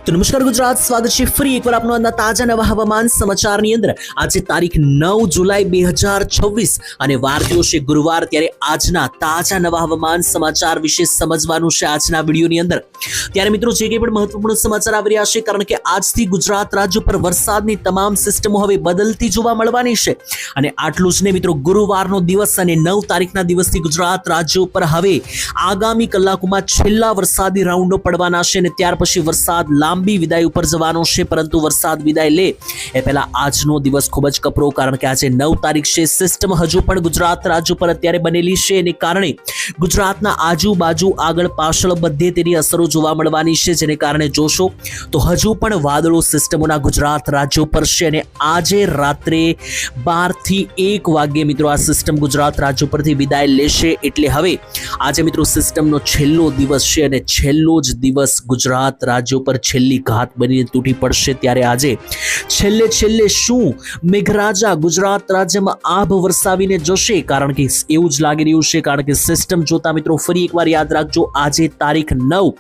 તો નમસ્કાર ગુજરાત, સ્વાગત છે ફરી એકવાર આપનો આજના તાજા નવા હવામાન સમાચારની અંદર। આજે તારીખ 9 જુલાઈ 2026 અને વાર થયો છે ગુરુવાર। ત્યારે આજના તાજા નવા હવામાન સમાચાર વિશે સમજવાનું છે આજના વિડીયોની અંદર। ત્યારે મિત્રો જે કંઈ પણ મહત્વપૂર્ણ સમાચાર આવી રહ્યા છે, કારણ કે આજથી ગુજરાત રાજ્ય પર વરસાદની તમામ સિસ્ટમો હવે બદલતી જોવા મળવાની છે। અને આટલું જ નહીં મિત્રો, ગુરુવારનો દિવસ અને 9 તારીખના દિવસથી ગુજરાત રાજ્ય ઉપર હવે આગામી કલાકોમાં છેલ્લા વરસાદી રાઉન્ડો પડવાના છે અને ત્યાર પછી વરસાદ લાંબી વિદાય ઉપર જવાનો છે। પરંતુ વરસાદ વિદાય લે એ પહેલા આજનો દિવસ ખૂબ જ કપરો, કારણ કે આજે 9 તારીખ છે। સિસ્ટમ હજુ પણ ગુજરાત રાજ્ય પર અત્યારે બનેલી છે, એને કારણે ગુજરાતના આજુબાજુ આગળ પાછળ બધે તેની અસરો જોવા મળવાની છે, જેને કારણે જોશો તો હજુ પણ વાદળો સિસ્ટમોના ગુજરાત રાજ્ય પર છે। અને આજે રાત્રે 12 થી 1 વાગ્યે મિત્રો આ સિસ્ટમ ગુજરાત રાજ્ય પરથી વિદાય લેશે। એટલે હવે આજે મિત્રો સિસ્ટમનો છેલ્લો દિવસ છે અને છેલ્લો જ દિવસ ગુજરાત રાજ્ય પર છેલ્લી ઘાત બનીને તૂટી પડશે। ત્યારે આજે છેલ્લે શું મેઘરાજા ગુજરાત રાજ્યમાં આભ વરસાવીને જશે, કારણ કે એવું જ લાગી રહ્યું છે। કારણ કે સિસ્ટમ જોતા મિત્રો ફરી એકવાર યાદ રાખજો, આજે તારીખ 9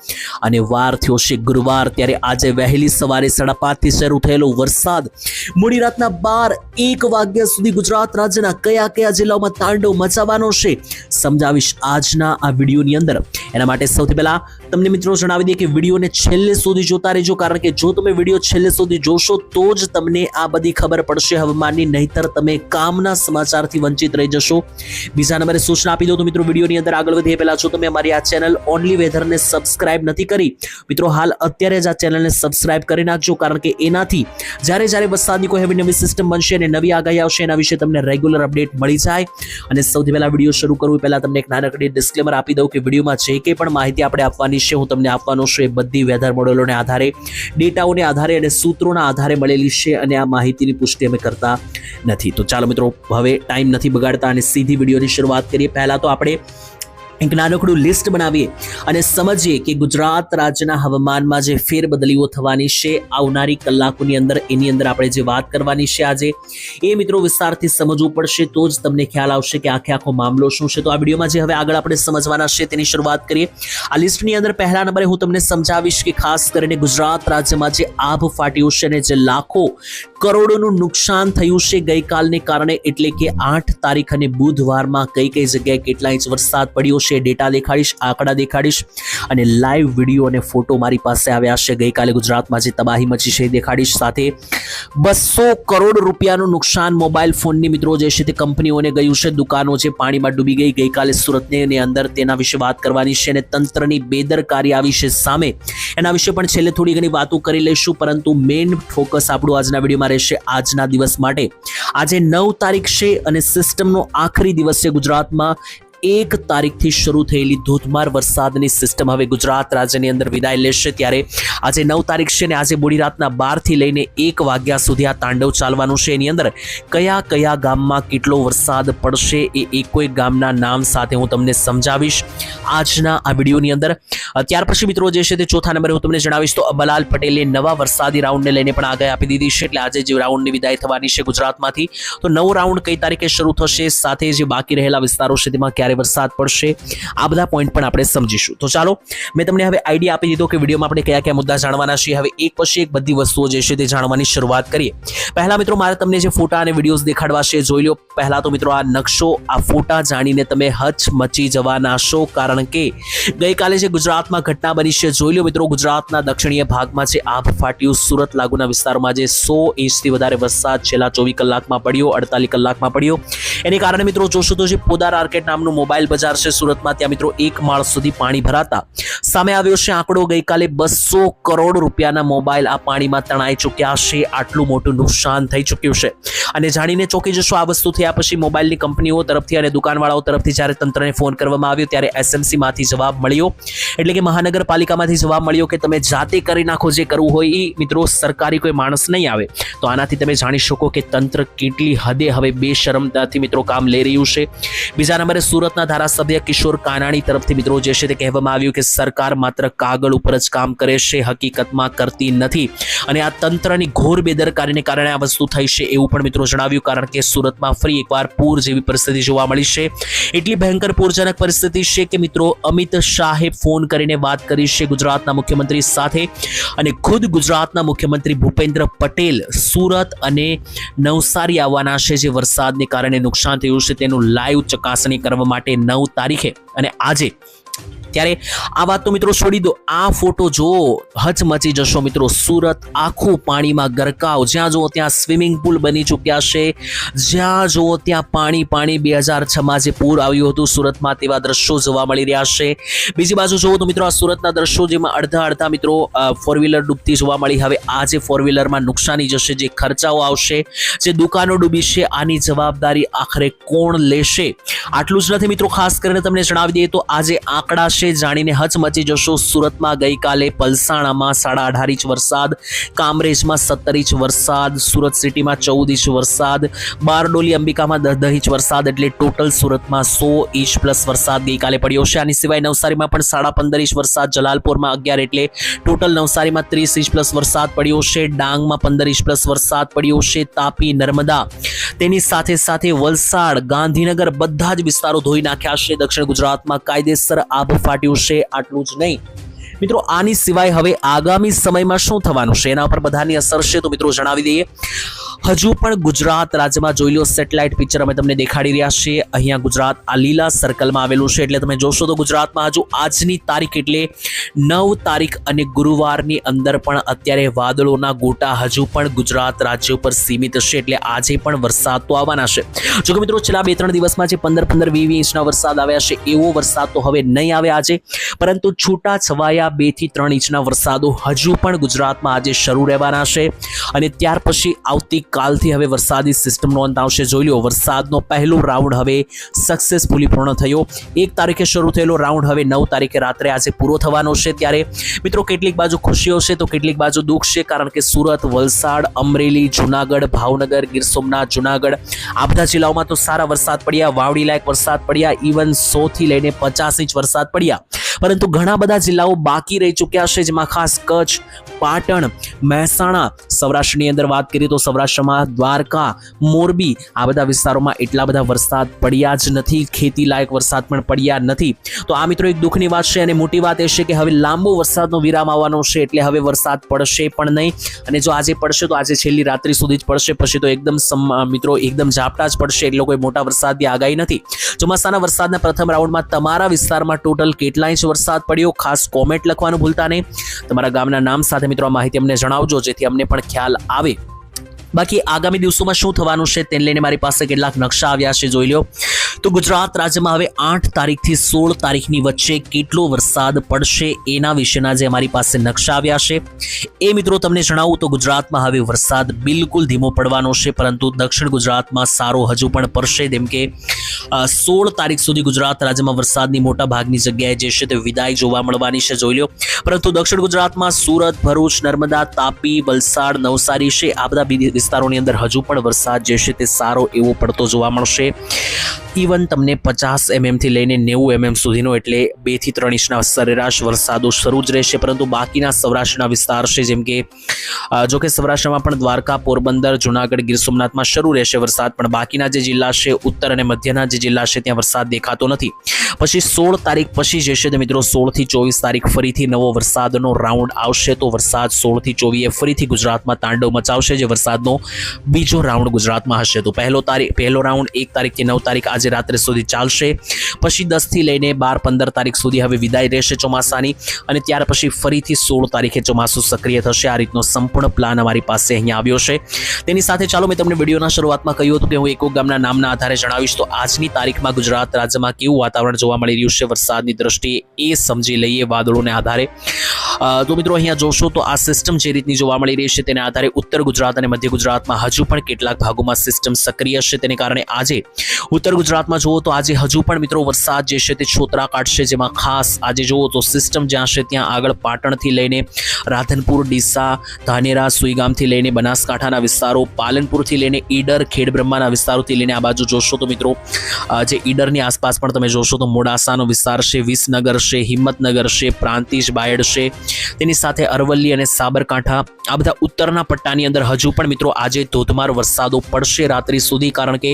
અને વાર થયો છે ગુરુવાર। ત્યારે આજે વહેલી સવારે 5:30 થી શરૂ થયેલો વરસાદ મોડી રાતના 12-1 વાગ્યા સુધી ગુજરાત રાજ્યના કયા જિલ્લાઓમાં તાંડવ મચાવવાનો છે સમજાવીશ આજના આ વિડીયોની અંદર। એના માટે સૌથી પહેલા તમને મિત્રો જણાવી દઈએ કે વિડીયોને છેલ્લે સુધી જોતા રહેજો, કારણ કે જો તમે વિડીયો છેલ્લે સુધી જોશો તો જ તમને આ બધી ખબર પડશે હવામાનની, નહીતર તમે કામના સમાચારથી વંચિત રહી જશો। બીજા નંબરે સૂચના આપી દો તો મિત્રો વિડીયોની અંદર આગળ વધીએ પહેલા જો તમે અમારી આ ચેનલ ઓનલી વેધરને સબસ્ક્રાઇબ નથી કરી મિત્રો, હાલ અત્યારે જ આ ચેનલને સબસ્ક્રાઇબ કરી નાખજો, કારણ કે એનાથી જ્યારે વરસાદની કોઈ નવી સિસ્ટમ બનશે અને નવી આગાહી આવશે એના વિશે તમને રેગ્યુલર અપડેટ મળી જાય। અને સૌથી પહેલા વિડીયો શરૂ કરવું પહેલા તમને એક નાનકડી ડિસ્ક્લેમર આપી દઉં કે વિડીયોમાં જે કંઈ પણ માહિતી આપણે આપવાની છે, હું તમને આપવાનો છું એ બધી વેધર મોડેલોને આધારે, ડેટાઓને આધારે અને સૂત્રોના આધારે મળેલી છે, અને આ માહિતીની પુષ્ટિ અમે કરતા નથી। તો ચાલો મિત્રો, હવે ટાઈમ નથી બગાડતા અને સીધી વિડીયોની શરૂઆત કરીએ। પહેલા તો આપણે એક નાનકડું લિસ્ટ બનાવીએ અને સમજીએ કે ગુજરાત રાજ્યના હવામાનમાં જે ફેરબદલીઓ થવાની છે આવનારી કલાકોની અંદર, એની અંદર આપણે જે વાત કરવાની છે આજે, એ મિત્રો વિસ્તારથી સમજવું પડશે તો જ તમને ખ્યાલ આવશે કે આખો મામલો શું છે। તો આ વિડીયોમાં જે હવે આગળ આપણે સમજવાના છે તેની શરૂઆત કરીએ। આ લિસ્ટની અંદર પહેલા નંબરે હું તમને સમજાવીશ કે ખાસ કરીને ગુજરાત રાજ્યમાં જે આભ ફાટ્યું છે અને જે લાખો કરોડોનું નુકસાન થયું છે ગઈકાલને કારણે, એટલે કે 8 તારીખ અને બુધવારમાં કઈ જગ્યાએ કેટલા ઇંચ વરસાદ પડ્યો છે, ડેટા દેખાડીશ, આંકડા દેખાડીશ અને લાઈવ વિડીયો અને ફોટો મારી પાસે આવ્યા છે। ગઈકાલે ગુજરાતમાં જે તબાહી મચી છે એ દેખાડીશ, સાથે 200 કરોડ રૂપિયાનું નુકસાન મોબાઈલ ફોનની મિત્રો જે છે તે કંપનીઓને ગયું છે, દુકાનો જે પાણીમાં ડૂબી ગઈ ગઈકાલે સુરતની અંદર, તેના વિશે વાત કરવાની છે। અને તંત્રની બેદરકારી આવી છે સામે, એના વિશે પણ છેલ્લે થોડી ઘણી વાતો કરી લઈશું, પરંતુ મેઇન ફોકસ આપણું આજના વિડીયોમાં રહેશે આજના દિવસ માટે। આજે 9 તારીખ છે અને સિસ્ટમનો આખરી દિવસ છે ગુજરાતમાં। 1 તારીખથી શરૂ થયેલી ધોધમાર વરસાદની સિસ્ટમ હવે ગુજરાત રાજ્યની અંદર વિદાય લેશે। ત્યારે આજે 9 તારીખ છે અને આજે મોડી રાતના 12 થી લઈને 1 વાગ્યા સુધી આ તાંડવ ચાલવાનું છે। એની અંદર કયા ગામમાં કેટલો વરસાદ પડશે એ એકોય ગામના નામ સાથે હું તમને સમજાવીશ આજના આ વિડીયોની અંદર। ત્યાર પછી મિત્રો જે છે તે ચોથા નંબરે હું તમને જણાવીશ તો અંબાલાલ પટેલે નવા વરસાદી રાઉન્ડને લઈને પણ આગાહી આપી દીધી છે। એટલે આજે જે રાઉન્ડની વિદાય થવાની છે ગુજરાતમાંથી, તો નવો રાઉન્ડ કઈ તારીખે શરૂ થશે, સાથે જે બાકી રહેલા વિસ્તારો છે તેમાં વરસાદ પડશે, આ બધા પોઈન્ટ પણ આપણે સમજીશું। તો ચાલો, મેં તમને હવે આઈડિયા આપી દીધો કે વિડીયોમાં આપણે કયા મુદ્દા જાણવાના છીએ। હવે એક પછી એક બધી વસ્તુઓ જે છે તે જાણવાની શરૂઆત કરીએ। પહેલા મિત્રો મારે તમને જે ફોટા અને વિડીયોઝ દેખાડવા છે જોઈ લો। પહેલા તો મિત્રો આ નકશો, આ ફોટા જાણીને તમે હચમચી જવાના છો, કારણ કે ગઈકાલે જે ગુજરાતમાં ઘટના બની છે જોઈ લો મિત્રો। ગુજરાતના દક્ષિણીય ભાગમાં જે આભ ફાટ્યું, સુરત લાગુના વિસ્તારમાં જે 100 ઇંચથી વધારે વરસાદ છેલ્લા 24 કલાકમાં પડ્યો, 48 કલાકમાં પડ્યો, એને કારણે મિત્રો જોશો તો જે પોદાર આર્કેટ નામનું મોબાઈલ બજાર છે સુરતમાં, ત્યાં મિત્રો 1 માળ સુધી પાણી ભરાતા સામે આવ્યો છે આંકડો। ગઈકાલે 200 કરોડ રૂપિયાના મોબાઈલ આ પાણીમાં તણાઈ ચૂક્યા છે, આટલું મોટું નુકસાન થઈ ચૂક્યું છે। અને જાણીને ચોંકી જશો આ વસ્તુ થયા પછી મોબાઈલની કંપનીઓ તરફથી અને દુકાનવાળાઓ તરફથી જ્યારે તંત્રને ફોન કરવામાં આવ્યો ત્યારે એસએમસી માંથી જવાબ મળ્યો, એટલે કે મહાનગરપાલિકામાંથી જવાબ મળ્યો કે તમે જાતે કરી નાખો, જે કરવું હોય એ મિત્રો, સરકારી કોઈ માણસ નહીં આવે। તો આનાથી તમે જાણી શકો કે તંત્ર કેટલી હદે હવે બેશરમતાથી મિત્રો મિત્રો કામ લઈ રહ્યું છે. બીજા નંબરે સુરતના ધારાસભ્ય કિશોર કાનાણી તરફથી મિત્રો જે છે તે કહેવામાં આવ્યું કે સરકાર માત્ર કાગળ ઉપર જ કામ કરે છે, હકીકતમાં કરતી નથી અને આ તંત્રની ઘોર બેદરકારીને કારણે આ વસ્તુ થઈ છે એવું પણ મિત્રો જણાવ્યું. કારણ કે સુરતમાં ફરી એકવાર પૂર જેવી પરિસ્થિતિ જોવા મળી છે. એટલી ભયંકર પૂરજનક પરિસ્થિતિ છે કે મિત્રો અમિત શાહે ફોન કરીને વાત કરી છે ગુજરાતના મુખ્યમંત્રી સાથે અને ખુદ ગુજરાતના મુખ્યમંત્રી ભૂપેન્દ્ર પટેલ સુરત અને નવસારી આવવાના છે જે વરસાદને કારણે નુકસાન થયું છે તેનું લાઈવ ચકાસણી કરવા માટે 9 તારીખે અને આજે. ત્યારે આ વાત તો મિત્રો છોડી દો, આ ફોટો જો હચમચી જશો મિત્રો. સુરત આખું પાણીમાં ગરકાવ, જ્યાં જુઓ ત્યાં સ્વિમિંગ પુલ બની ચૂક્યા છે, જ્યાં જુઓ ત્યાં પાણી 2006માં જે પૂર આવ્યું હતું સુરતમાં તેવા દ્રશ્યો જોવા મળી રહ્યા છે. બીજી બાજુ જુઓ તો મિત્રો આ સુરતના દ્રશ્યો જેમાં અડધા મિત્રો ફોર વ્હીલર ડૂબતી જોવા મળી. હવે આ જે ફોર વ્હીલરમાં નુકસાની જશે, જે ખર્ચાઓ આવશે, જે દુકાનો ડૂબી છે, આની જવાબદારી આખરે કોણ લેશે? આટલું જ નથી મિત્રો, ખાસ કરીને તમને જણાવી દઈએ તો આજે આંકડા છે જાણીને હચમચી જશો. સુરતમાં ગઈકાલે પલસાણામાં 18.5 ઇંચ વરસાદ, કામરેજમાં 17 ઇંચ વરસાદ, સુરત સિટીમાં 14 ઇંચ વરસાદ, બારડોલી અંબિકામાં 10 ઇંચ વરસાદ, એટલે ટોટલ સુરતમાં 100 ઇંચ પ્લસ વરસાદ ગઈકાલે પડ્યો છે. આની સિવાય નવસારીમાં પણ 15.5 ઇંચ વરસાદ, જલાલપુરમાં 11, એટલે ટોટલ નવસારીમાં 30 ઇંચ પ્લસ વરસાદ પડ્યો છે. ડાંગમાં 15 ઇંચ પ્લસ વરસાદ પડ્યો છે. તાપી, નર્મદા, તેની સાથે સાથે વલસાડ, ગાંધીનગર બધા જ વિસ્તારો ધોઈ નાખ્યા છે. દક્ષિણ ગુજરાતમાં કાયદેસર આબ ફાટ્યું છે. આટલું જ નહીં મિત્રો, આની સિવાય હવે આગામી સમયમાં શું થવાનું છે એના પર બધાની અસર છે તો મિત્રો જણાવી દઈએ. હજુ પણ ગુજરાત રાજ્યમાં જોઈ લો, સેટેલાઇટ પિક્ચર અમે તમને દેખાડી રહ્યા છીએ. અહીંયા ગુજરાત આ લીલા સર્કલમાં આવેલું છે, એટલે તમે જોશો તો ગુજરાતમાં હજુ આજની તારીખ એટલે 9 તારીખ અને ગુરુવારની અંદર પણ અત્યારે વાદળોના ગોટા હજુ પણ ગુજરાત રાજ્ય ઉપર સીમિત છે, એટલે આજે પણ વરસાદ તો આવવાના છે. જો કે મિત્રો છેલ્લા 2-3 દિવસમાં જે 15-15, 20 ઇંચના વરસાદ આવ્યા છે એવો વરસાદ તો હવે નહીં આવે આજે, પરંતુ છૂટા છવાયા 2 થી 3 ઇંચના વરસાદો હજુ પણ ગુજરાતમાં આજે શરૂ રહેવાના છે અને ત્યાર પછી આવતીકાલથી હવે વરસાદી સિસ્ટમનો અંત આવશે. જોઈ લો, વરસાદનો પહેલો રાઉન્ડ હવે સક્સેસફુલી પૂર્ણ થયો. 1 તારીખે શરૂ થયેલો રાઉન્ડ હવે 9 તારીખે રાત્રે આજે પૂરો થવાનો છે. ત્યારે મિત્રો કેટલીક બાજુ ખુશીઓ છે તો કેટલીક બાજુ દુઃખ છે, કારણ કે સુરત, વલસાડ, અમરેલી, જુનાગઢ, ભાવનગર, ગીર સોમનાથ, જુનાગઢ આ બધા જિલ્લાઓમાં તો સારા વરસાદ પડ્યા, વાવડી લાયક વરસાદ પડ્યા, ઇવન 100 થી લઈને 50 ઇંચ વરસાદ પડ્યા. પરંતુ ઘણા બધા જિલ્લાઓ બાકી રહી ચૂક્યા છે, જેમાં ખાસ કચ્છ, પાટણ, મહેસાણા, સૌરાષ્ટ્રની અંદર વાત કરીએ તો સૌરાષ્ટ્રમાં દ્વારકા, મોરબી આ બધા વિસ્તારોમાં એટલા બધા વરસાદ પડ્યા જ નથી, ખેતી લાયક વરસાદ પણ પડ્યા નથી. તો આ મિત્રો એક દુઃખની વાત છે અને મોટી વાત એ છે કે હવે લાંબો વરસાદનો વિરામ આવવાનો છે, એટલે હવે વરસાદ પડશે પણ નહીં. અને જો આજે પડશે તો આજે છેલ્લી રાત્રિ સુધી જ પડશે, પછી તો એકદમ મિત્રો એકદમ ઝાપટા જ પડશે, એટલે કોઈ મોટા વરસાદની આગાહી નથી. ચોમાસાના વરસાદના પ્રથમ રાઉન્ડમાં તમારા વિસ્તારમાં ટોટલ કેટલા ઇંચ વરસાદ પડ્યો ખાસ કોમેન્ટ લખવાનું ભૂલતા નહીં. તમારા ગામના નામ સાથે મિત્રો આ માહિતી અમને જણાવજો, જેથી અમને પણ ખ્યાલ આવે. બાકી આગામી દિવસોમાં શું થવાનું છે તેને લઈને મારી પાસે કેટલાક નકશા આવ્યા છે, જોઈ લો. તો ગુજરાત રાજ્યમાં હવે 8 તારીખથી 16 તારીખની વચ્ચે કેટલો વરસાદ પડશે એના વિશેના જે અમારી પાસે નકશા આવ્યા છે એ મિત્રો તમને જણાવું તો ગુજરાતમાં હવે વરસાદ બિલકુલ ધીમો પડવાનો છે, પરંતુ દક્ષિણ ગુજરાતમાં સારો હજુ પણ પડશે. જેમ કે 16 તારીખ સુધી ગુજરાત રાજ્યમાં વરસાદની મોટા ભાગની જગ્યાએ જે છે તે વિદાય જોવા મળવાની છે, જોઈ લો. પરંતુ દક્ષિણ ગુજરાતમાં સુરત, ભરૂચ, નર્મદા, તાપી, વલસાડ, નવસારી છે આ બધા વિસ્તારોની અંદર હજુ પણ વરસાદ જે છે તે સારો એવો પડતો જોવા મળશે. ઇવન તમને 50 mm થી લઈને 90 mm સુધીનો, એટલે 2 થી 3 ઇંચના સરેરાશ વરસાદો શરૂ જ રહેશે. પરંતુ બાકીના સૌરાષ્ટ્રના વિસ્તાર છે, જેમ કે જો કે સૌરાષ્ટ્રમાં પણ દ્વારકા, પોરબંદર, જુનાગઢ, ગીર સોમનાથમાં શરૂ રહેશે વરસાદ, પણ બાકીના જે જિલ્લા છે, ઉત્તર અને મધ્યના જે જિલ્લા છે ત્યાં વરસાદ દેખાતો નથી. પછી 16 તારીખ પછી જે છે તે મિત્રો 16 થી 24 તારીખ ફરીથી નવો વરસાદનો રાઉન્ડ આવશે. તો વરસાદ 16 થી 24 ફરીથી ગુજરાતમાં તાંડવ મચાવશે, જે વરસાદનો બીજો રાઉન્ડ ગુજરાતમાં હશે. તો પહેલો રાઉન્ડ 1 તારીખથી 9 તારીખ આજે રાત્રે સુધી ચાલશે. પછી 10 થી લઈને 12-15 તારીખ સુધી હવે વિદાય રહેશે ચોમાસાની, અને ત્યાર પછી ફરીથી 16 તારીખે ચોમાસું સક્રિય થશે. આ રીતનો સંપૂર્ણ પ્લાન અમારી પાસે અહીંયા આવ્યો છે. તેની સાથે ચાલો મેં તમને વિડીયોના શરૂઆતમાં કહ્યું હતું કે હું એકો ગામના નામના આધારે જણાવીશ. તો આજની તારીખમાં ગુજરાત રાજ્યમાં કેવું વાતાવરણ જોવા મળી રહ્યું છે વરસાદની દ્રષ્ટિએ એ સમજી લઈએ વાદળોને આધારે. તો મિત્રો અહીંયા જોશો તો આ સિસ્ટમ જે રીતની જોવા મળી રહી છે તેને આધારે ઉત્તર ગુજરાત અને મધ્ય ગુજરાતમાં હજુ પણ કેટલાક ભાગોમાં સિસ્ટમ સક્રિય છે, તેને કારણે આજે ઉત્તર ગુજરાતમાં જુઓ તો આજે હજુ પણ મિત્રો વરસાદ જે છે તે છોતરા કાઢશે, જેમાં ખાસ આજે જુઓ તો સિસ્ટમ જ્યાં છે ત્યાં આગળ પાટણથી લઈને રાધનપુર, ડીસા, ધાનેરા, સુઈગામથી લઈને બનાસકાંઠાના વિસ્તારો, પાલનપુરથી લઈને ઈડર, ખેડબ્રહ્માના વિસ્તારોથી લઈને આ બાજુ જોશો તો મિત્રો જે ઈડરની આસપાસ પણ તમે જોશો તો મોડાસાનો વિસ્તાર છે, વિસનગર છે, હિંમતનગર છે, પ્રાંતિજ, બાયડ છે, તેની સાથે અરવલ્લી અને સાબરકાંઠા, આ બધા ઉત્તરના પટ્ટાની અંદર હજુ પણ મિત્રો આજે ધોધમાર વરસાદો પડશે રાત્રિ સુધી, કારણ કે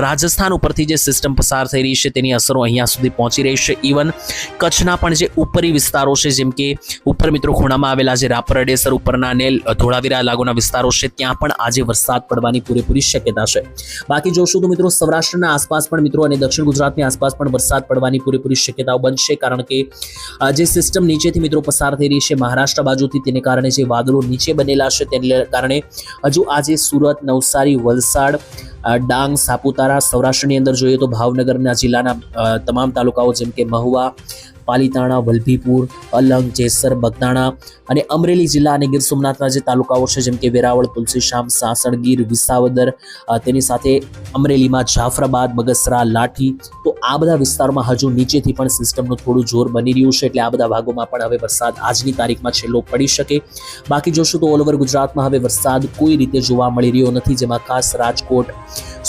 રાજસ્થાન ઉપરથી જે સિસ્ટમ પસાર થઈ રહી છે તેની અસરો અહીંયા સુધી પહોંચી રહી છે. ઇવન કચ્છના પણ જે ઉપરી વિસ્તારો છે, જેમ કે ઉપર મિત્રો ખૂણામાં આવેલા જે રાપર, અડેસર ઉપરના ને ધોળાવીરા લાગુના વિસ્તારો છે ત્યાં પણ આજે વરસાદ પડવાની પૂરેપૂરી શક્યતા છે. બાકી જોશું તો મિત્રો સૌરાષ્ટ્રના આસપાસ પણ મિત્રો અને દક્ષિણ ગુજરાતની આસપાસ પણ વરસાદ પડવાની પૂરેપૂરી શક્યતાઓ બનશે, કારણ કે જે સિસ્ટમ નીચેથી મિત્રો પસાર થઈ રહી છે મહારાષ્ટ્ર બાજુથી, તેને કારણે જે વાદળો નીચે બનેલા છે તેને કારણે હજુ આજે સુરત, નવસારી, વલસાડ, ડાંગ, સાપુતારા, સૌરાષ્ટ્રની અંદર જોઈએ તો ભાવનગરના જિલ્લાના તમામ તાલુકાઓ જેમ કે મહુવા, પાલીતાણા, વલભીપુર, અલંગ, જેસર, બગદાણા અને અમરેલી જિલ્લા અને ગીર સોમનાથના જે તાલુકાઓ છે જેમ કે વેરાવળ, તુલસીશ્યામ, સાસણ, ગીર, વિસાવદર, તેની સાથે અમરેલીમાં જાફરાબાદ, બગસરા, લાઠી, તો આ બધા વિસ્તારોમાં હજુ નીચેથી પણ સિસ્ટમનું થોડું જોર બની રહ્યું છે, એટલે આ બધા ભાગોમાં પણ હવે વરસાદ આજની તારીખમાં છેલ્લો પડી શકે. બાકી જોશું તો ઓલ ઓવર ગુજરાતમાં હવે વરસાદ કોઈ રીતે જોવા મળી રહ્યો નથી, જેમાં ખાસ રાજકોટ,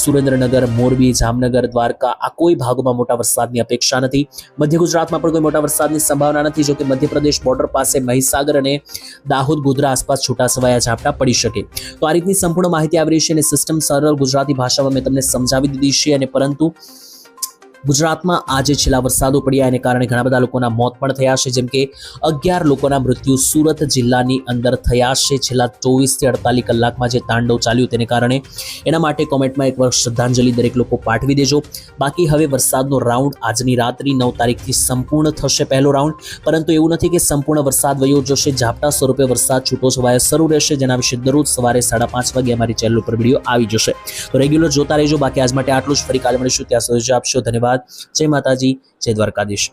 સુરેન્દ્રનગર, મોરબી, જામનગર, દ્વારકા આ કોઈ ભાગોમાં મોટા વરસાદની અપેક્ષા નથી. મધ્ય ગુજરાતમાં પણ કોઈ મોટા વરસાદની સંભાવના નથી, જો કે મધ્યપ્રદેશ બોર્ડર પાસે મહીસાગર અને દાહોદ, ગોધરા આસપાસ છૂટાછવાયા ઝાપટા પડી શકે. તો આ રીતની સંપૂર્ણ માહિતી આવી રહી છે અને સિસ્ટમ સરળ ગુજરાતી ભાષામાં મેં તમને સમજાવી દીધી છે. અને પરંતુ ગુજરાતમાં આજે છેલ્લા વરસાદો પડ્યા એને કારણે ઘણા બધા લોકોના મોત પણ થયા છે, જેમ કે 11 લોકોના મૃત્યુ સુરત જિલ્લાની અંદર થયા છે છેલ્લા 24 થી 48 કલાકમાં જે તાંડવ ચાલ્યું તેને કારણે. એના માટે કોમેન્ટમાં એકવાર શ્રદ્ધાંજલિ દરેક લોકો પાઠવી દેજો. બાકી હવે વરસાદનો રાઉન્ડ આજની રાત્રિ 9 તારીખથી સંપૂર્ણ થશે પહેલો રાઉન્ડ, પરંતુ એવું નથી કે સંપૂર્ણ વરસાદ વયો જશે. ઝાપટા સ્વરૂપે વરસાદ છૂટો છવાયો શરૂ રહેશે, જેના વિશે દરરોજ સવારે 5:30 વાગે અમારી ચેનલ ઉપર વિડીયો આવી જશે, તો રેગ્યુલર જોતા રહેજો. બાકી આજ માટે આટલું જ, ફરી કાલે મળીશું, ત્યાં સુધી આપશો. ધન્યવાદ. જય માતાજી, જય દ્વારકાધીશ.